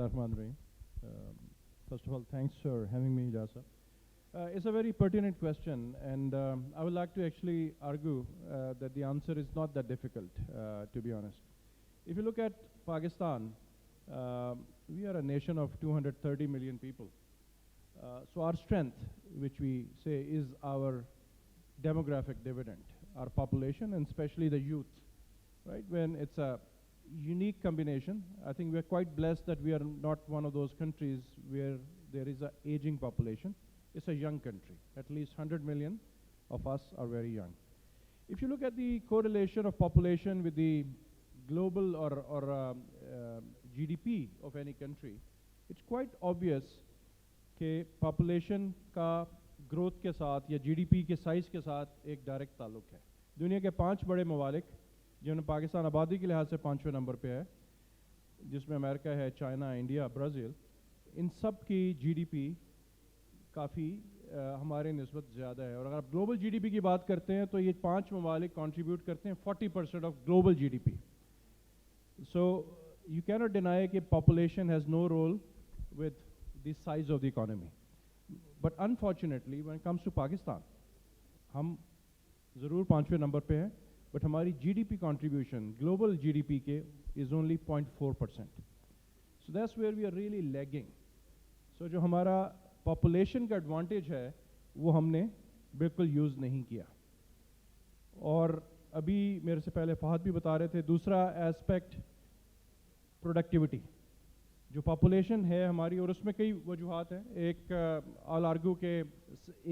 Bismillahirrahmanirrahim. First of all, thanks for having me, Jasa. It's a very pertinent question, and I would like to actually argue that the answer is not that difficult, to be honest. If you look at Pakistan, we are a nation of 230 million people. So our strength, which we say is our demographic dividend, our population, and especially the youth, right? When it's a unique combination, I think we're quite blessed that we are not one of those countries where there is an aging population. It's a young country. At least 100 million of us are very young. If you look at the correlation of population with the global or GDP of any country, it's quite obvious कि population का growth के साथ या GDP के size के साथ एक direct ताल्लुक है. दुनिया के 5 बड़े ममालिक जिन्होंने पाकिस्तान आबादी के लिहाज से 5वें नंबर पे है, जिसमें अमेरिका है, चाइना, इंडिया, ब्राज़ील, इन सब की GDP काफ़ी हमारे निस्बत ज़्यादा है. और अगर आप ग्लोबल GDP की बात करते हैं तो ये 5 ममालिक कंट्रीब्यूट करते हैं 40% of global GDP. So you cannot deny कि population has no role with the size of the economy. But unfortunately, when it comes to Pakistan, हम ज़रूर 5वें नंबर पे हैं, but हमारी GDP contribution, global GDP के is only 0.4%. So that's where we are really lagging. So जो हमारा population का advantage है, वो हमने बिल्कुल use नहीं किया. और अभी मेरे से पहले फहद भी बता रहे थे, दूसरा aspect productivity. जो पॉपुलेशन है हमारी, और उसमें कई वजूहात हैं. एक I'll argue के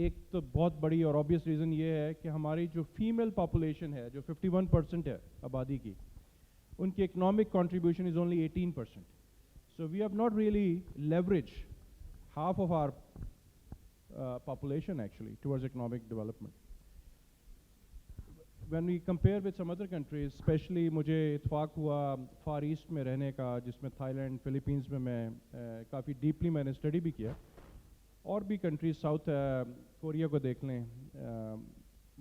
एक तो बहुत बड़ी और ऑब्वियस रीज़न ये है कि हमारी जो फीमेल पॉपुलेशन है, जो 51% है आबादी की, उनकी economic contribution is only 18%. So we have not really leverage half of our population actually towards economic development. When we compare with some other countries, especially मुझे इत्फाक हुआ फार ईस्ट में रहने का, जिसमें थाईलैंड, फिलीपींस में मैं काफ़ी डीपली मैंने स्टडी भी किया. और भी कंट्रीज साउथ कोरिया को देख लें,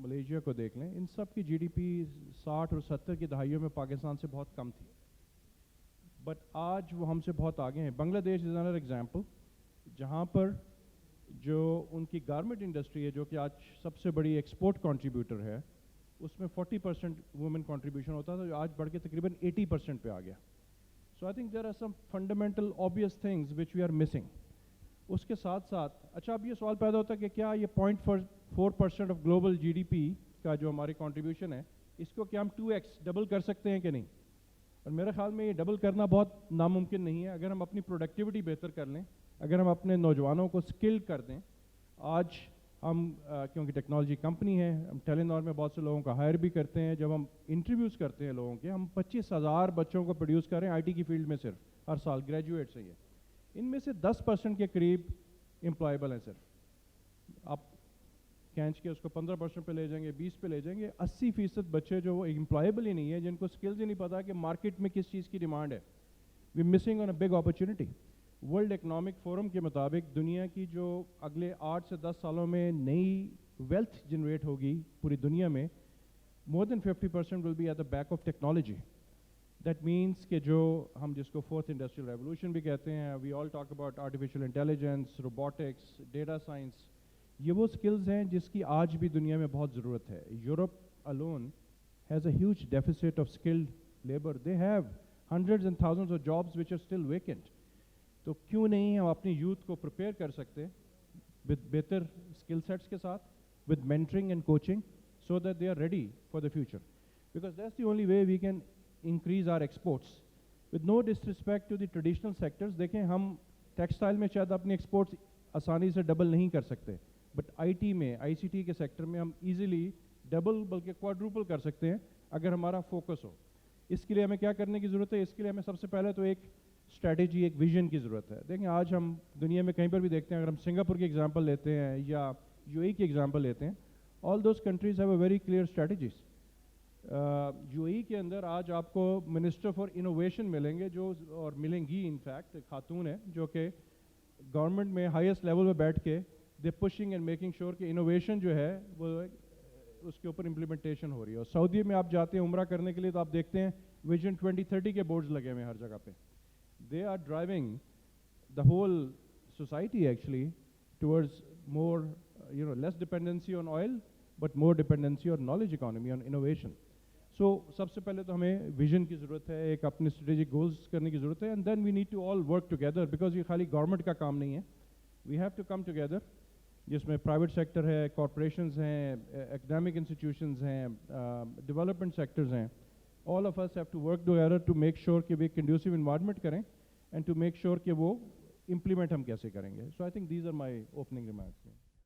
मलेशिया को देख लें, इन सब की GDP 60 और 70 की दहाइयों में पाकिस्तान से बहुत कम थी. बट आज वो हमसे बहुत आगे हैं. बांग्लादेश इज़ अनदर एग्जाम्पल, जहाँ पर जो उनकी गारमेंट इंडस्ट्री है, जो कि आज सबसे बड़ी एक्सपोर्ट कंट्रीब्यूटर है, उसमें 40% वुमेन कंट्रीब्यूशन होता था, जो आज बढ़ के तकरीबन 80% पे आ गया. So I think there are some fundamental obvious things which we are missing. उसके साथ साथ अच्छा अब ये सवाल पैदा होता है कि क्या ये 0.4% ऑफ ग्लोबल GDP का जो हमारी कंट्रीब्यूशन है, इसको क्या हम 2x डबल कर सकते हैं कि नहीं? और मेरे ख्याल में ये डबल करना बहुत नामुमकिन नहीं है. अगर हम अपनी प्रोडक्टिविटी बेहतर कर लें, अगर हम अपने नौजवानों को स्किल्ड कर दें. आज हम क्योंकि टेक्नोलॉजी कंपनी है, हम टेलीनॉर में बहुत से लोगों का हायर भी करते हैं. जब हम इंटरव्यूज़ करते हैं लोगों के, हम 25,000 बच्चों को प्रोड्यूस करें IT की फील्ड में सिर्फ हर साल ग्रेजुएट से. ये इनमें से 10% के करीब एम्प्लॉयबल हैं सिर्फ. आप खींच के उसको 15% पे ले जाएंगे, 20 पे ले जाएंगे. 80% बच्चे जो वो एम्प्लॉयबल ही नहीं है, जिनको स्किल्स ही नहीं पता कि मार्केट में किस चीज़ की डिमांड है. We missing on a big opportunity. World economic forum के मुताबिक दुनिया की जो अगले 8 से 10 सालों में नई वेल्थ जनरेट होगी पूरी दुनिया में, more than 50% will be at the back of technology. That means कि जो हम जिसको फोर्थ इंडस्ट्रियल रेवोल्यूशन भी कहते हैं, we all talk about artificial intelligence, robotics, data science, ये वो स्किल्स हैं जिसकी आज भी दुनिया में बहुत ज़रूरत है. Europe alone has a huge deficit of skilled labour. They have hundreds and thousands of jobs which are still vacant. तो क्यों नहीं हम अपनी यूथ को प्रिपेयर कर सकते विद बेहतर स्किल सेट्स के साथ, with mentoring and coaching, so that they are ready for the future. Because that's the only way we can increase our exports. With no disrespect to the traditional sectors. देखें, हम textile में शायद अपनी exports आसानी से double नहीं कर सकते, बट IT में, ICT के सेक्टर में हम ईजिली डबल बल्कि क्वाड्रुपल कर सकते हैं अगर हमारा फोकस हो. इसके लिए हमें क्या करने की ज़रूरत है? इसके लिए हमें सबसे पहले तो एक स्ट्रैटेजी, एक विजन की ज़रूरत है. देखें, आज हम दुनिया में कहीं पर भी देखते हैं, अगर हम सिंगापुर की एग्जांपल लेते हैं या UAE की एग्जांपल लेते हैं, all those countries have a very clear strategies. UAE के अंदर आज आपको मिनिस्टर फॉर इनोवेशन मिलेंगे, जो और मिलेंगी इनफैक्ट खातून है, जो कि गवर्नमेंट में हाईएस्ट लेवल पे बैठ के दे पुशिंग एंड मेकिंग श्योर कि इनोवेशन जो है वो उसके ऊपर इम्प्लीमेंटेशन हो रही है. और सऊदी में आप जाते हैं उम्रा करने के लिए, तो आप देखते हैं विजन 2030 के बोर्ड्स लगे हुए हैं हर जगह पे. They are driving the whole society actually towards more, less dependency on oil, but more dependency on knowledge economy, on innovation. So सबसे पहले तो हमें vision की ज़रूरत है, एक अपने strategic goals करने की ज़रूरत है, and then we need to all work together because ये खाली government का काम नहीं है. We have to come together, जिसमें private sector है, corporations हैं, academic institutions हैं, development sectors हैं. All of us have to work together to make sure कि we conducive environment करें and to make sure कि वो implement हम कैसे करेंगे. So I think these are my opening remarks.